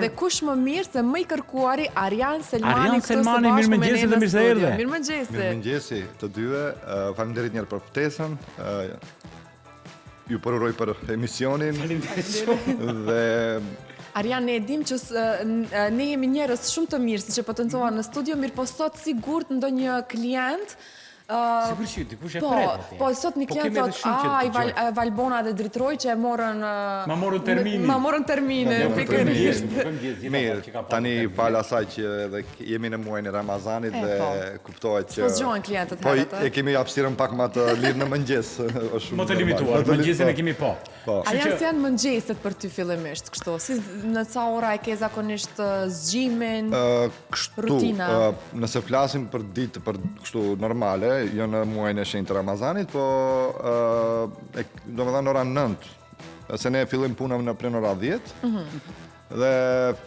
Edhe kush më mirë se më i kërkuari Arjan Selmani këtu së Selmani, bashku me mirëmëngjesi ne dhe në mirë se studio. erdhe. Mirëmëngjesi. Mirëmëngjesi të dyve, faleminderit njerë për ftesën, ju përuroj për emisionin dhe Arjan, ne e dim që ne jemi njerëz shumë të mirë, si që potencova në studio, mirë po sot sigurt ndonjë klient Sigur që dikush e pret. Po, sot një klient thot, Valbona dhe Dritroj që e morën... Ma morën terminin. Ma morën terminin, pikërisht. mirë, tani falë asaj që edhe jemi në muajin e Ramazanit dhe kuptohet që... S'po zgjohen klientët Po, herët, e kemi hapësirën pak më të lirë në mëngjes. Më të limituar, mëngjesin e kemi po. Arjan, si janë mëngjeset për ty fillimisht, kështu? Si në ca ora e ke zakonisht zgjimin, rutina? Nëse flasim për ditë, për kështu normale, jo në muajin e shenjtë të Ramazanit, po do më dhanë ora 9, se ne fillim punëm në pren ora 10, dhe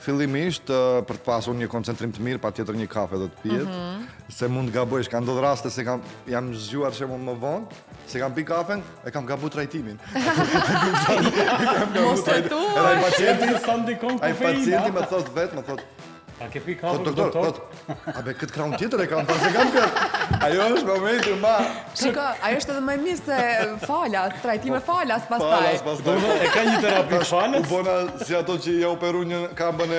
fillimisht për të pasur një koncentrim të mirë, pa tjetër një kafe dhe të pijet, se mund të gabojsh, ka ndodhë raste se jam zgjuar që më vonë, se kam pi kafen, e kam gabu trajtimin. Mos e tu! Ai pacienti më thot vetë, më thot, a ke pi kafe, doktor? A be këtë kraun tjetër e kam, pas e kam këtë. Ajo është momenti ma... Shiko, ajo është edhe më mirë se falas, trajtime falas pastaj. E ka një terapi falas? U bona si ato që ja operu një kambën e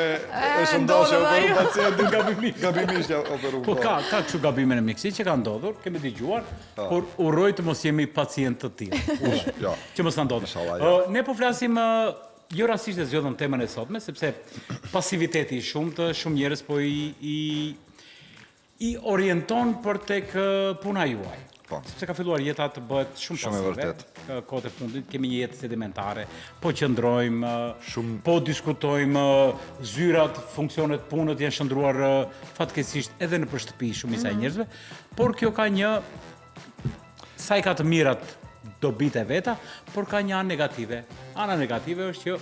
shëndosh, ja operu pacientin gabimisht. Gabimisht ja operu. Po ka kështu gabime në mjekësi që ka ndodhur, kemi dëgjuar, por uroj të mos jemi pacient të tillë. Që mos na ndodhë. Ne po flasim jo rastisht e zgjodhëm temën e sotme, sepse pasiviteti i shumtë, shumë njerëz po i orienton për tek puna juaj. Sepse ka filluar jeta të bëhet shumë pasive. Kohët e fundit kemi një jetë sedimentare, po qëndrojmë, po diskutojmë, zyrat, funksionet, punët janë shndruar fatkeqësisht edhe në shtëpi shumë i saj njerëzve, por kjo ka një sa i ka të mirat dobit e veta, por ka një anë negative. Ana negative është që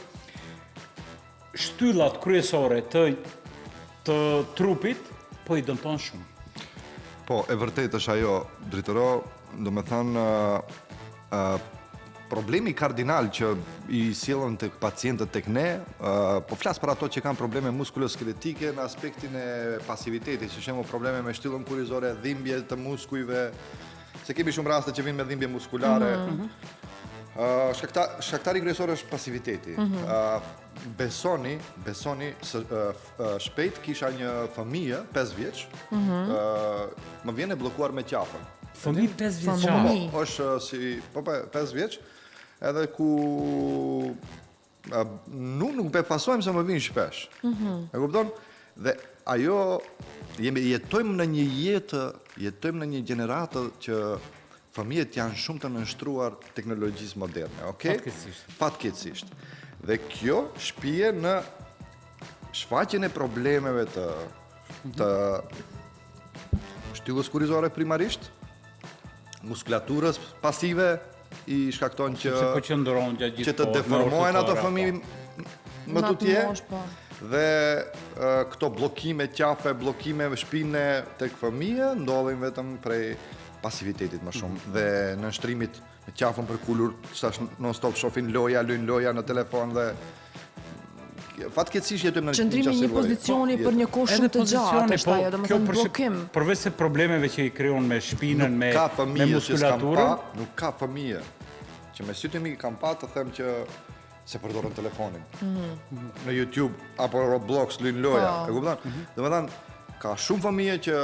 shtyllat kryesore të trupit po i dëmton shumë. Po, e vërtet është ajo, Dritëro, do me thënë, problemi kardinal që i sjellën të pacientët tek ne, po flasë për ato që kanë probleme muskuloskeletike në aspektin e pasivitetit, që shemë probleme me shtyllën kurizore, dhimbje të muskujve, se kemi shumë raste që vinë me dhimbje muskulare. Shkaktari kryesor është pasiviteti. Besoni, shpejt kisha një fëmijë, 5 vjeç, më vjen e bllokuar me qafën. Fëmijë 5 vjeçar. Po, është si, 5 vjeç, edhe ku nuk befasojmë se më vinë shpesh. E kupton? Dhe ajo, jetojmë në një jetojmë në një gjeneratë që fëmijët janë shumë të nënshtruar teknologjisë moderne, okay? Fatkeqësisht. Dhe kjo shpije në shfaqjen e problemeve të shtyllës kurizore primarisht, muskulaturës pasive i shkakton që të deformohen ato fëmijë më tutje. Dhe këto blokime qafe, blokime shpine tek fëmijë ndodhin vetëm prej pasivitetit më shumë dhe në nështrimit në qafën për kulur, sash non-stop shofin loja, lujnë loja në telefon dhe fatkeqësisisht jetojmë në një qëndrimi një pozicioni për një kohë shumë të gjatë, është ajo, domethënë blokim. Përveç se problemeve që i krijon me shpinën, me muskulaturën, nuk ka fëmijë që me sytë mi kam pa të them që se përdorën telefonin. Në YouTube, apo Roblox, lujnë loja. E kupton? Domethënë, ka shumë fëmijë që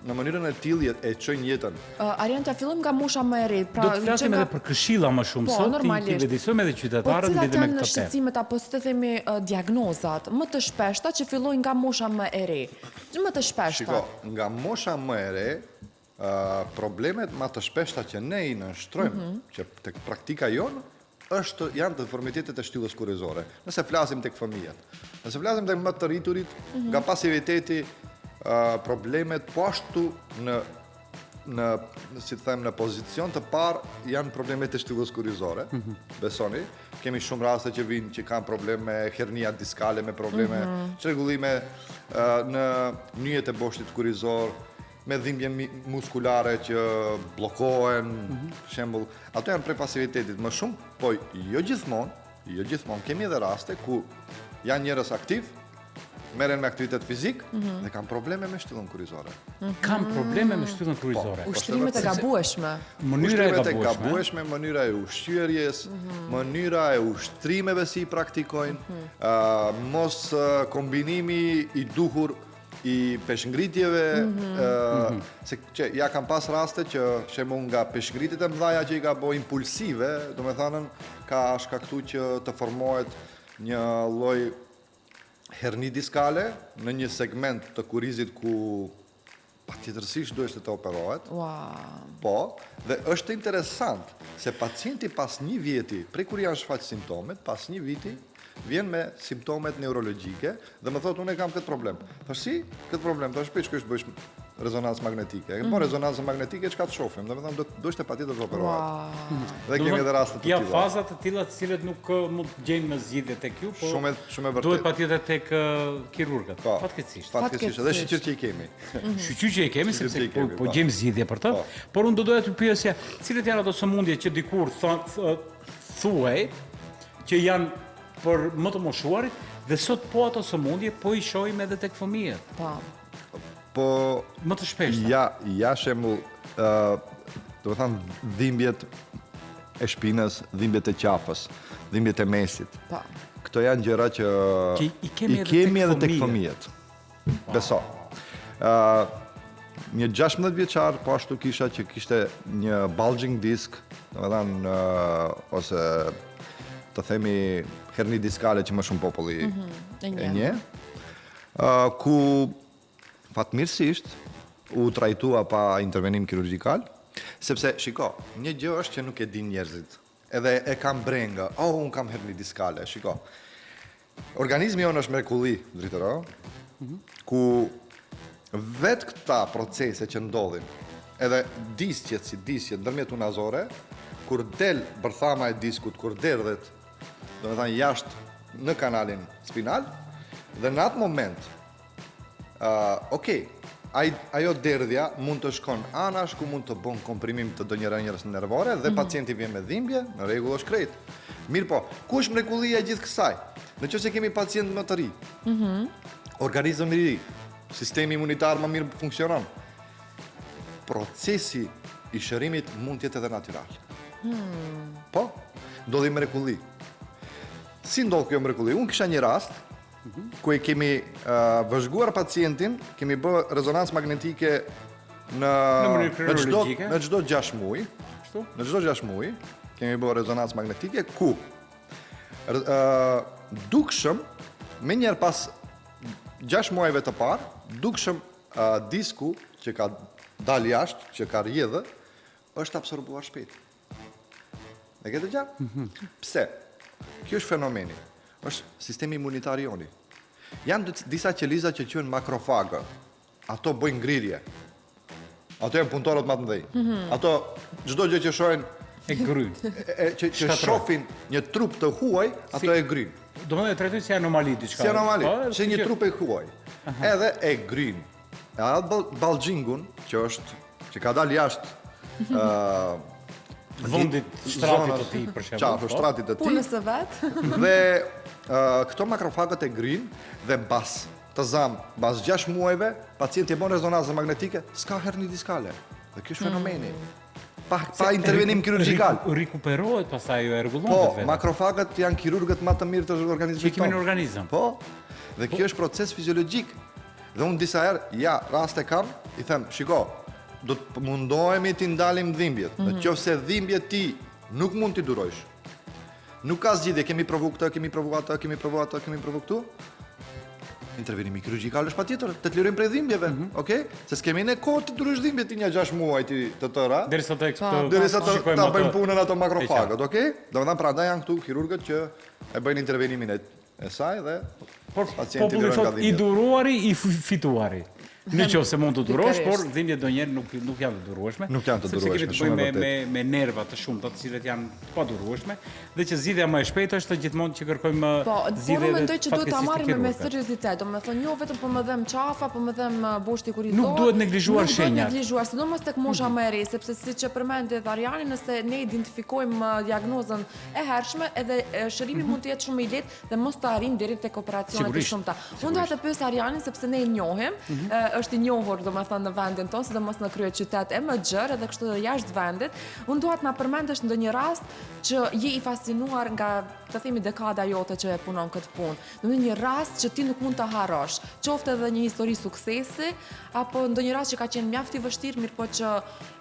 në mënyrën e tillë e çojnë jetën. Arjan, ta fillojmë nga mosha më e re. Do të flasim edhe për këshilla më shumë sot, ti vëdësojmë edhe qytetarët lidhur me këtë temë. Po cilat janë shqetësimet apo si të themi diagnozat më të shpeshta që fillojnë nga mosha më e re? Më të shpeshta. Shiko, nga mosha më e re, problemet më të shpeshta që ne i nënshtrojmë, që tek praktika jonë, janë të deformitetet e shtyllës kurizore. Nëse flasim tek fëmijët, nëse flasim tek më të rriturit, nga pasiviteti, problemet po ashtu si të them, në pozicion të parë janë problemet e shtyllës kurizore, besoni. Kemi shumë raste që vinë që kanë probleme me hernia diskale, me probleme çrregullime në nyjet e boshtit kurizor, me dhimbje muskulare që bllokohen, për shembull, ato janë prej pasivitetit më shumë, po jo gjithmonë kemi edhe raste ku janë njerëz aktiv, merren me aktivitet fizik dhe kanë probleme me shtyllën kurrizore. Kam probleme me shtyllën kurrizore. Ushtrimet e gabueshme. Ushtrimet e gabueshme, mënyra e ushqyerjes, mënyra e ushtrimeve si i praktikojnë, mos kombinimi i duhur i peshngritjeve, se që ja kam pas raste që shembull nga peshngritjet e mëdhaja që i ka bo impulsive, do me thanën, ka shkaktu që të formohet një lloj herni diskale në një segment të kurrizit ku patjetërsisht duhet të operohet. Po, dhe është interesant se pacienti pas një vjeti, prej kur janë shfaq simptomet, pas një viti vjen me simptomet neurologjike dhe më thotë unë kam këtë problem. Thash si? Këtë problem, thash shpesh që bësh rezonancë magnetike. Po rezonancë magnetike çka të shohim, domethënë do të patjetër të operohet. Dhe kemi edhe raste të tilla. Ja faza të tilla të cilët nuk mund të gjejmë në zgjidhje tek ju, po shumë e vërtetë. Duhet patjetër tek kirurgët. Fatkeqësisht. Fatkeqësisht, edhe shiqur që i kemi. Shiqur që i kemi sepse po gjejmë zgjidhje për të. Por unë do doja të pyesja, cilët janë ato sëmundje që dikur thuaj që janë për më të moshuarit dhe sot po ato sëmundje po i shohim edhe tek fëmijët. Po më të shpeshta. Ja shembull, do të thënë dhimbjet e shpinës, dhimbjet e qafës, dhimbjet e mesit. Këto janë gjëra që i kemi edhe tek fëmijët. Beso. Një 16 vjeçar po ashtu kisha që kishte një bulging disc, do të thënë ose të themi herni diskale që më shumë populli e nje, ku fatmirësisht u trajtua pa intervenim kirurgjikal, sepse, shiko, një gjë është që nuk e din njerëzit, edhe e kam brenga, unë kam herni diskale, shiko. Organizmi jonë është mrekulli, dritëro, ku vetë këta procese që ndodhin, edhe disqet si disqet ndërmjet unazore, kur del bërthama e diskut, kur derdhet, do me thënë jashtë në kanalin spinal, dhe në atë moment, ajo derdhja mund të shkon anash, ku mund të bon komprimim të do një rënjërës nervore, dhe pacienti vjen me dhimbje, në rregull është krejt. Mirë po, ku është mrekullia e gjithë kësaj? Në që se kemi pacient më të ri, organizëm i ri, sistemi imunitar më mirë funksionon, procesi i shërimit mund tjetë edhe natyral. Po, ndodhi mrekulli. Si ndodhë kjo mrekulli? Unë kisha një rast, ku e kemi vëzhguar pacientin, kemi bë rezonancë magnetike në çdo 6 muaj. Në çdo 6 muaj kemi bë rezonancë magnetike ku dukshëm me njerë pas 6 muajve të parë, dukshëm disku që ka dal jashtë, që ka rjedhë, është absorbuar shpejt. E ke të gjatë? Pse? Kjo është fenomeni, është sistemi imunitar joni. Janë disa qeliza që quhen makrofagë, ato bëjnë ngrirje, ato janë punëtorët më të mëdhenj. Ato, çdo gjë që shohin e gryn, që shohin një trup të huaj, ato e gryn. Do më dhe trajtoj si anomali diçka. Si anomali, që një trup e huaj, edhe e gryn. E atë balgjingun, që ka dal jashtë vendit shtratit të tij për shembull. Qartë, shtratit të tij. Punës së vet. Dhe këto makrofagët e gryn dhe mbas të zam, mbas 6 muajve, pacienti bën rezonancë magnetike, s'ka herni diskale. Dhe ky është fenomeni. Pa intervenim kirurgjikal. Rikuperohet pastaj ajo e rregullon Po, vetë. makrofagët janë kirurgët më të mirë të organizmit që kemi në organizëm. Po. Dhe kjo është proces fiziologjik. Dhe unë disa herë, raste kam, i them, shiko, do të mundohemi t'i ndalim dhimbjet. Në qoftë se dhimbjet ti nuk mund t'i durojsh. Nuk ka zgjidhje, kemi provu këtë, kemi provu atë, kemi provu atë, kemi provu këtu. Intervenimi kirurgjikal është patjetër, të të lirojmë prej dhimbjeve, okay? Se s'kemi ne kohë të durojsh dhimbjet ti një 6 muaj të tëra. Derisa ta bëjmë punën ato makrofagët, okay? Domethënë prandaj janë këtu kirurgët që e bëjnë intervenimin e saj dhe pacienti populli thot i duruari, i fituari. Në qoftë se mund të durosh, por dhimbjet ndonjëherë nuk janë të durueshme. Nuk janë të durueshme. Sepse kemi të bëjmë me nerva të shumta, të cilët janë të padurueshme, dhe që zgjidhja më e shpejtë është gjithmonë që kërkojmë zgjidhje. Po, mendoj që duhet ta marrim me seriozitet, domethënë jo vetëm po më dhem qafa, po më dhem boshti kurizor. Nuk duhet neglizhuar shenjat. Nuk duhet neglizhuar, sidomos tek mosha më e re, sepse siç e përmendi Ariani, nëse ne identifikojmë diagnozën e hershme, edhe shërimi mund të jetë shumë i lehtë dhe mos të arrijmë deri tek operacionet e shumta. Unë dua të pyes Arianin sepse ne e njohim, është i njohur domethënë në vendin tonë, sidomos në kryeqytet e më gjerë edhe kështu edhe jashtë vendit. Unë dua të na përmendesh ndonjë rast që je i fascinuar nga, të themi, dekada jote që e punon këtë punë. Domethënë një rast që ti nuk mund ta harrosh, qoftë edhe një histori suksesi apo ndonjë rast që ka qenë mjaft i vështirë, mirë po që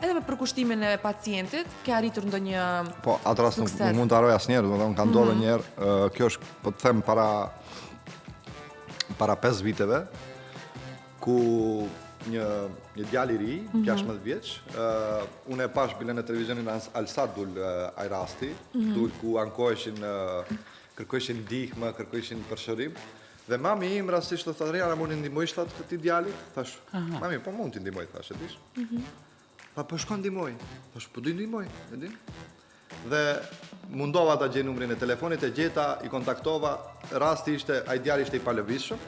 edhe me përkushtimin e pacientit ke arritur ndonjë Po, atë rast nuk mund të harroj asnjëherë, domethënë ka ndodhur një herë, kjo është po të them para 5 viteve, ku një djalë i ri, 16 vjeç, unë e pash bilen e televizionit në Alsat dul ai rasti, dul ku ankoheshin, kërkoheshin ndihmë, kërkoheshin përshërim, dhe mami im rastisht të thotë, "Ariana, mund të ndihmojsh këtij djalit?" Thash, "Mami, po mund të ndihmoj", thash, e dish. Po shko ndihmoj. Thash, "Po do ndihmoj", e din. Dhe mundova ta gjej numrin e telefonit, e gjeta, i kontaktova, rasti ishte, ai djali ishte i palëvizshëm,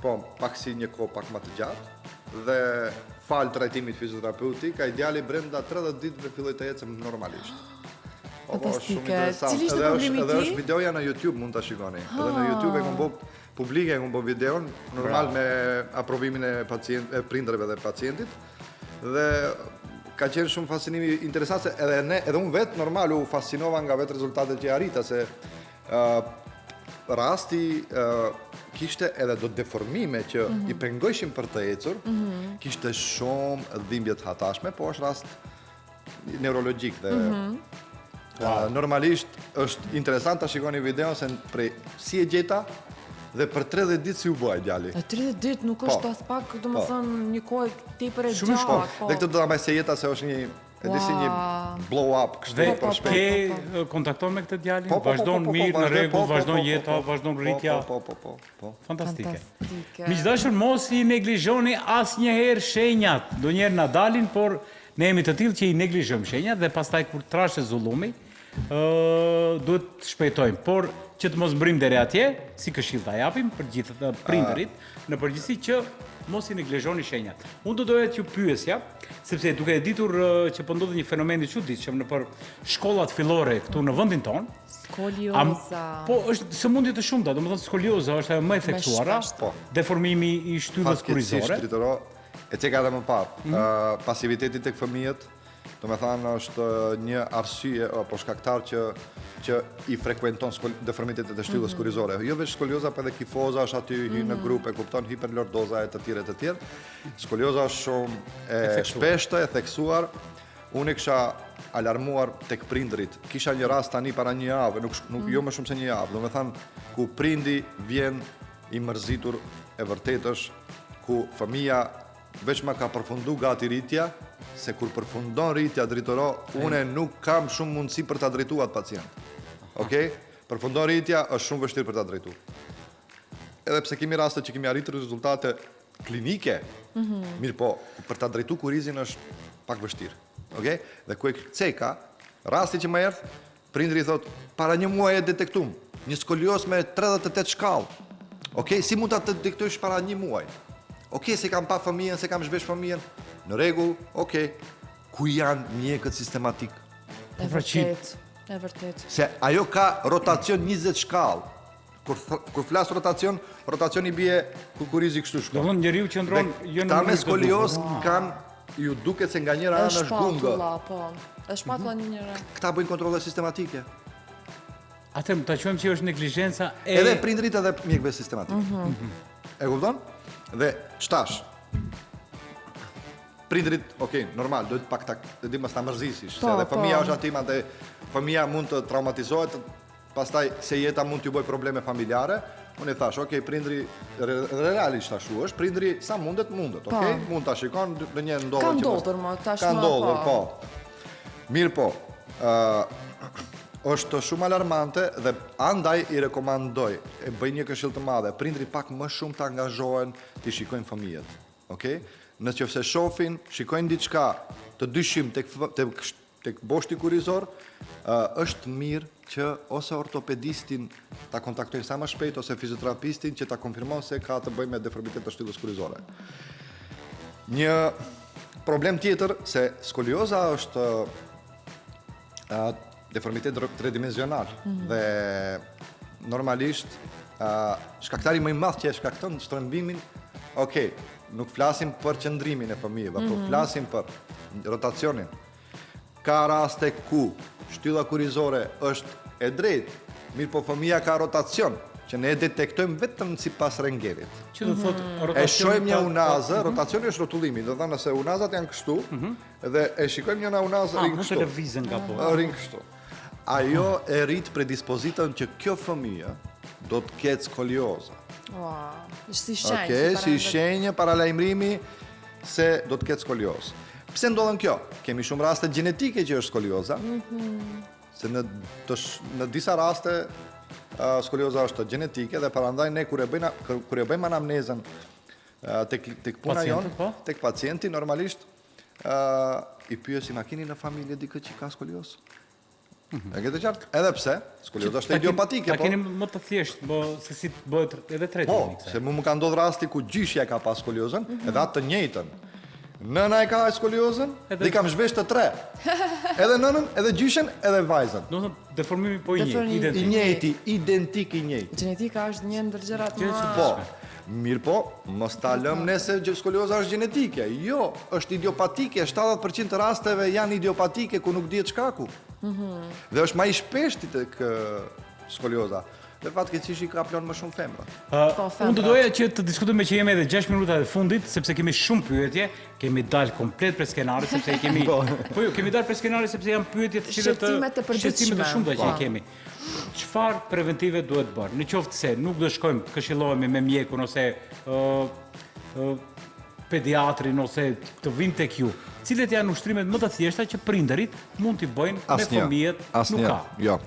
po pak si një kohë pak më të gjatë, dhe fal trajtimit fizioterapeutik, ai djali brenda 30 ditëve filloi të ecë normalisht. Fantastike. Cili ishte problemi i Edhe tij? është videoja në YouTube, mund ta shikoni. Edhe në YouTube e kam bë publike, e kam bë videon, normal me aprovimin e prindërve dhe pacientit. Dhe ka qenë shumë fascinimi interesant, se edhe unë vetë normal u fascinova nga vetë rezultatet që arrita, se rasti kishte edhe do deformime që i pengojshin për të ecur, kishte shumë dhimbje të hatashme, po është rast neurologjik dhe normalisht është interesant ta shikoni videon se prej si e gjeta dhe për 30 ditë si u bë ai djali. 30 ditë nuk është as pak, domethënë një kohë tepër e gjatë. Dhe këtë do ta mbaj se jeta se është një si një blow up kështu për shpejt. Ke kontakton me këtë djalin? Vazhdon mirë, në rregull, vazhdon jeta, vazhdon rritja. Po. Fantastike. Miqdashur, mos i neglizhoni asnjëherë shenjat. Ndonjëherë na dalin, por ne jemi të tillë që i neglizhojmë shenjat dhe pastaj kur trashe zullumi, duhet të shpejtojmë. Por që të mos mbrim deri atje, si këshill ta japim për gjithë prindërit, në përgjithësi që mos i neglizhoni shenjat. Unë do doja t'ju pyesja, sepse duke e ditur që po ndodh një fenomen i çuditshëm nëpër shkollat fillore këtu në vendin tonë. Skolioza. Po është sëmundje të shumta, domethënë skolioza është ajo më e theksuara, deformimi i shtyllës kurizore. E ceka edhe më parë, pasiviteti tek fëmijët, domethënë është një arsye apo shkaktar që i frekuenton deformitetet e shtyllës kurizore. Jo vetëm skolioza, por edhe kifoza është aty hyn në grup, e kupton, hiperlordoza e të tjerë. Skolioza është shumë e shpeshtë, e theksuar. Unë kisha alarmuar tek prindrit. Kisha një rast tani para një javë, nuk jo më shumë se një javë, domethënë ku prindi vjen i mërzitur, e vërtetë është, ku fëmia veç ma ka përfundu gati rritja, se kur përfundon rritja dritoro, une nuk kam shumë mundësi për ta drejtu atë pacient. Okej? Përfundon rritja, është shumë vështirë për ta drejtu. Edhe pse kemi raste që kemi arritur rezultate klinike, mirë po, për ta drejtu kurizin është pak vështirë. Okej? Dhe ku e ceka, rasti që më erdhë, prindri thot, para një muaj e detektum, një skolios me 38 shkallë. Okej? Si mund ta detektojsh para një muaj? Okej, se kam pa fëmijën, se kam zhvesh fëmijën, në rregull, okej. Ku janë mjekët sistematik? E vërtet. Se ajo ka rotacion 20 shkallë. Kur flas rotacioni bie kukurizi kështu shkon. Domthonjë njeriu qëndron jo në ta me skolioz kanë ju duket se nga njëra anë është gungë. Është shpatulla në njëra. Këta bëjnë kontrolle sistematike. Atë ta quajmë që është neglizhenca e edhe prindrit edhe mjekëve sistematik. E kupton? Dhe shtash, prindrit, okej, normal, duhet pak të di mas ta mërzisish, se edhe fëmija është aty, dhe fëmija mund të traumatizohet, pastaj se jeta mund t'ju bëj probleme familjare, unë i thash, okej, prindri, realisht tashu është, prindri sa mundet, okej, mund t'a shikon, dhe një ndodhër që... Ka ndodhër, më, tashma, Ka ndodhër, po. Mirë po, është shumë alarmante dhe andaj i rekomandoj, e bëj një këshill të madhe, prindrit pak më shumë të angazhohen të shikojnë fëmijët. Okay? Në që se shofin, shikojnë diçka të dyshim tek boshti kurizor, është mirë që ose ortopedistin ta kontaktojnë sa më shpejt, ose fizioterapistin që ta konfirmon se ka të bëjë me deformitet të shtyllës kurizore. Një problem tjetër, se skolioza është deformitet tridimensional dhe normalisht shkaktari më i madh që e shkakton shtrëmbimin, nuk flasim për qëndrimin e fëmijëve, por flasim për rotacionin. Ka raste ku shtylla kurizore është e drejtë, mirë po fëmija ka rotacion, që ne detektojmë vetëm sipas rengjerit. Që do thotë rotacion. E shohim një unazë, rotacioni është rrotullimi, do thënë se unazat janë kështu, dhe e shikojmë një unazë rinë kështu. Mund të lëvizën nga po. Rinë kështu. Ajo e rrit predispozitën që kjo fëmijë do të ketë skolioza. Si shenjë. Okej, si shenjë paralajmërimi se do të ketë skoliozë. Pse ndodhen kjo? Kemi shumë raste gjenetike që është skolioza, se në disa raste skolioza është gjenetike dhe parandaj ne kur e bëjmë anamnezën tek puna jonë, tek pacienti normalisht i pyesim a keni në familje dikë që ka skoliozë? E këtë qartë? Edhe pse, skolioza është idiopatike. Ta keni më të thjeshtë, se si bëhet edhe tretimi. Po, se më ka ndodhur rasti ku gjyshja ka pas skoliozën, edhe atë të njëjtën. Nëna e ka skoliozën, dhe i kam zhvesh të 3. Edhe nënën, edhe gjyshen, edhe vajzën. Do të deformimi po i njëjti, identik i njëjti. Gjenetika është një ndër gjërat më. Po, mirë po, mos ta lëmë nëse skolioza është gjenetike. Jo, është idiopatike, 70% të rasteve janë idiopatike ku nuk dihet shkaku. Dhe është më i shpeshti tek skolioza. Dhe fatkeqësisht i ka plon më shumë femra. Unë do doja që të diskutojmë që jemi edhe 6 minuta të fundit, sepse kemi shumë pyetje, kemi dalë komplet për skenarin, sepse kemi kemi dalë për skenarin sepse janë pyetje të cilat shqetësime të shumta që kemi. Çfarë preventive duhet bërë? Në qoftë se nuk do shkojmë të këshillohemi me mjekun ose pediatrin ose të vinë tek ju. Cilat janë ushtrimet më të thjeshta që prindërit mund t'i bëjnë me fëmijët? Nuk ka. Jo.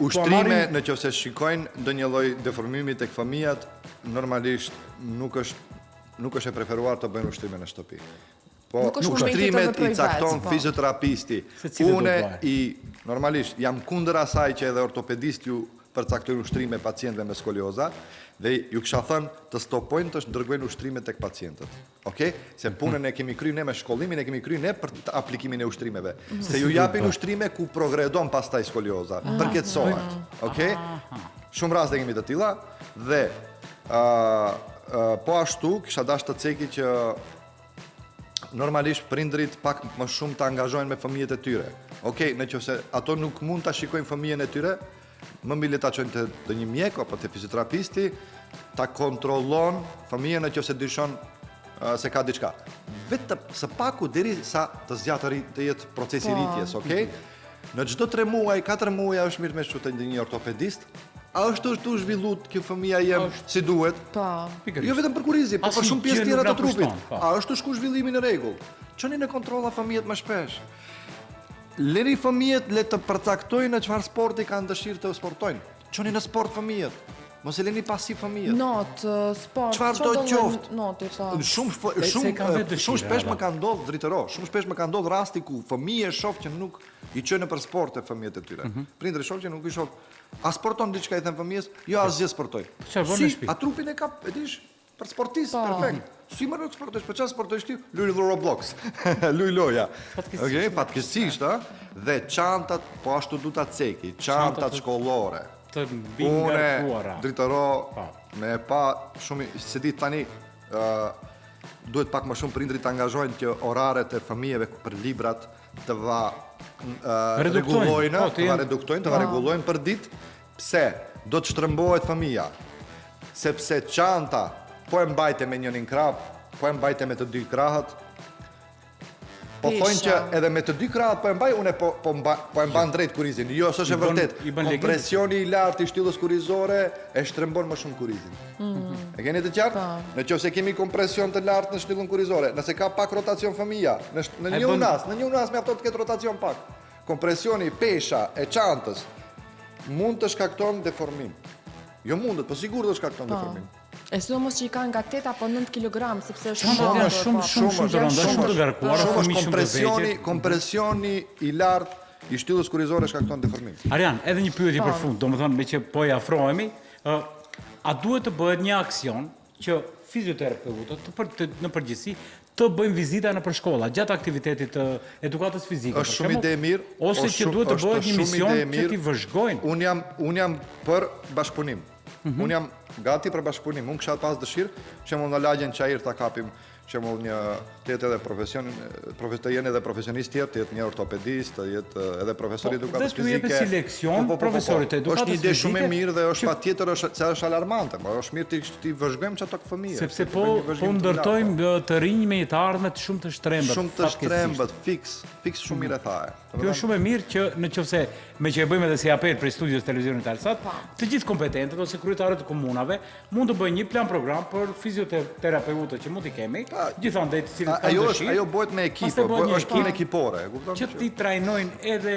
Ushtrime në qoftë se shikojnë ndonjë lloj deformimi tek fëmijët, normalisht nuk është e preferuar të bëjnë ushtrime në shtëpi. Po ushtrimet i cakton fizioterapisti. Unë normalisht jam kundër asaj që edhe ortopedist ju përcaktojnë ushtrime pacientëve me skolioza dhe ju kisha thënë të stopojnë të dërgojnë ushtrime tek pacientët. Okej? Se punën e kemi kryer ne me shkollimin, e kemi kryer ne për aplikimin e uштrimeve. Se ju japin ushtrime ku progredon pastaj skolioza, përkeçësohet. Okej? Shumë raste kemi të tilla dhe po ashtu kisha dashur të ceki që normalisht prindrit pak më shumë të angazhohen me fëmijët e tyre. Okej, nëse ato nuk mund ta shikojnë fëmijën e tyre, më mbi le ta çojnë te një mjek apo te fizioterapisti, ta kontrollon fëmijën nëse dyshon se ka diçka. Vetëm së paku derisa të zgjatë të jetë procesi i rritjes, okay? Në çdo 3 muaj, 4 muaj është mirë me shku te një ortopedist. A është të zhvilluar kjo fëmia jem si duhet? Po. Jo vetëm për kurizim, por për shumë pjesë tjera të trupit. A është të shku zhvillimi në rregull? Çoni në kontrolla fëmijët më shpesh. Lëri fëmijët le të përcaktojnë në çfarë sporti kanë dëshirë të sportojnë. Çoni në sport fëmijët. Mos e lëni pasi fëmijët. Not, sport, çfarë do qoftë. Noti sa. Shumë shpesh më ka ndodhur dritëro. Shumë shpesh më ka ndodhur rasti ku fëmijë shoh që nuk i çojnë për sport e fëmijët e tyre. Prindëri shoh që nuk i shoh. A sporton diçka i thën fëmijës? Jo, asgjë sportoj. Si, a trupin e ka, e dish? Për sportist, perfekt. Si më nuk sportojsh, për çfarë sportojsh ti? Luaj Roblox. Luaj loja. Okej, fatkeqësisht, dhe çantat po ashtu du ta ceki, çantat shkollore. Të mbinë ngarkuara. Dritëro me pa shumë, se di tani duhet pak më shumë prindrit të angazhohen që oraret e fëmijëve për librat të rregullojnë për ditë. Pse? Do të shtrëmbohet fëmia. Sepse çanta po e mbajte me njënin krah, po e mbajte me të dy krahët. Po thonë që edhe me të dy krahët po e mbaj, unë po e mban drejt kurizin. Jo, s'është e vërtet. Kompresioni i lartë i shtyllës kurizore e shtrembon më shumë kurizin. E keni të qartë? Nëse kemi kompresion të lartë në shtyllën kurizore, nëse ka pak rotacion fëmia, në një unas mjafton të ketë rotacion pak. Kompresioni pesha e çantës mund të shkakton deformim. Jo mundet, po sigurt do shkakton deformim. E sidomos që i kanë nga 8 apo 9 kg, sepse është shumë të rënda, shumë të garkuar, fëmijë shumë të vegjël. Kompresioni i lartë i shtyllës kurrizore shkakton deformim. Arian, edhe një pyetje për fund, domethënë me që po i afrohemi, a duhet të bëhet një aksion që fizioterapeutët në përgjithësi të bëjmë vizita në përshkolla gjatë aktivitetit të edukatës fizike, është shumë ide e mirë, ose që duhet të bëhet një mision që t'i vëzhgojnë. Unë jam për bashkëpunim. Unë jam gati për bashkëpunim. Unë kisha pas dëshirë, shembull në lagjen Çajir ta kapim, shembull një të jetë edhe profesionist tjerë, të jetë një ortopedist, të jetë edhe profesor edukatës fizike. Dhe t'u jepë si leksion profesorit të edukatës fizike. Është një ide shumë e mirë dhe është patjetër është alarmante, por është mirë t'i vëzhgojmë çato fëmijë. Sepse po ndërtojmë të rinj me të ardhme shumë të shtrembët. Shumë të shtrembët, fiks shumë mirë thaje. Kjo është shumë e mirë që nëse me që e bëjmë edhe si apel për studios televizionit Alsat, të gjithë kompetentët ose kryetarët e komunave mund të bëjnë një plan program për fizioterapeutët që mund t'i kemi, gjithandaj të cilët kanë dëshirë. Ajo bëhet me ekipë, është punë ekipore, e kupton? Që ti trajnojnë edhe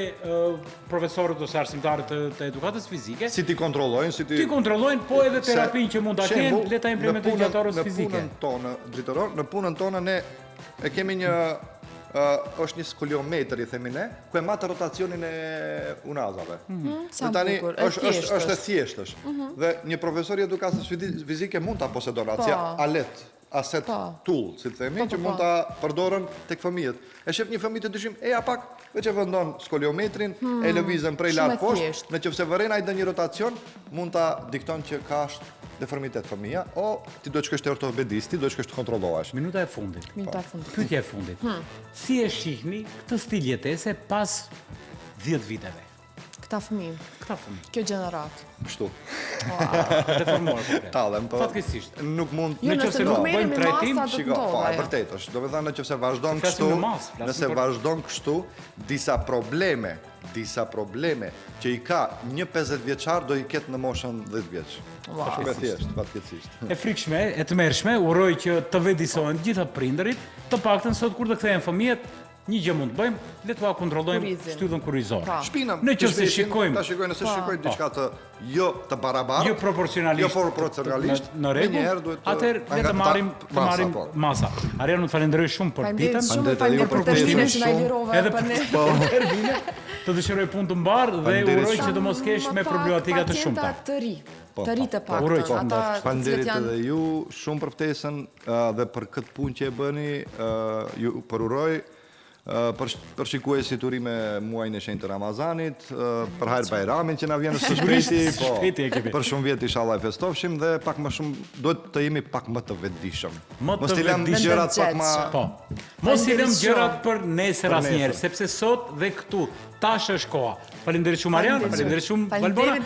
profesorët ose arsimtarët të edukatës fizike. Si ti kontrollojnë, ti kontrollojnë, po edhe terapinë që mund ta kenë, le ta implementojnë gjatë orës fizike. Në punën tonë ne e kemi një është një skoliometër, i themi ne, ku e matë rotacionin e unazave. Tani është e thjeshtësh. Dhe një profesor i edukatës fizike mund ta posedon atë aset tool, si të themi, që mund ta përdorën tek fëmijët. E shef një fëmijë të dyshim, eja pak, veç e vendon skoliometrin, e lëvizën prej lart poshtë, nëse vëren ai ndonjë rotacion, mund ta dikton që ka deformitet fëmija, o ti do të shkosh te ortopedist, ti do të shkosh të kontrollohesh. Minuta e fundit. Pyetja e fundit. Si e shihni këtë stil jetese pas 10 viteve? Këta fëmijë. Kjo gjenerat. Kështu. Deformuar. Tallem, po. Fatkeqësisht. Nuk mund. Nëse nuk bëjmë trajtim, shiko, po, e vërtetë është. Do të thënë nëse vazhdon kështu, nëse vazhdon kështu, disa probleme që i ka një 50 vjeçar do i ketë në moshën 10 vjeç. Shumë e thjeshtë, fatkeqësisht. E frikshme, e tmerrshme, uroj që të vëdisohen gjitha prindërit, të paktën sot kur të kthehen fëmijët, një gjë mund të bëjmë, le të kontrollojmë shtyllën kurrizore. Shpinëm. Nëse shikojmë diçka të jo të barabartë, jo proporcionalisht në rregull, atëherë le të marrim masa. Arian, ju falenderoj shumë për ditën. Faleminderit për terminin që na lirove për ne. Të dëshiroj punë të mbarë dhe uroj që të mos kesh me problematika të shumta. Të ri të pak. Faleminderit edhe ju shumë për ftesën dhe për këtë punë që e bëni, ju përuroj për shikuesit uri me muajin e shenjtë të Ramazanit, për Hajr Bajramin që na vjen së shpejti, për shumë vjet inshallah e festofshim dhe pak më shumë duhet të jemi pak më të vetëdijshëm. Mos i lëm gjërat pak më. Mos i lëm gjërat për nesër asnjëherë, sepse sot dhe këtu tash është koha. Faleminderit shumë Marian, faleminderit shumë Valbona.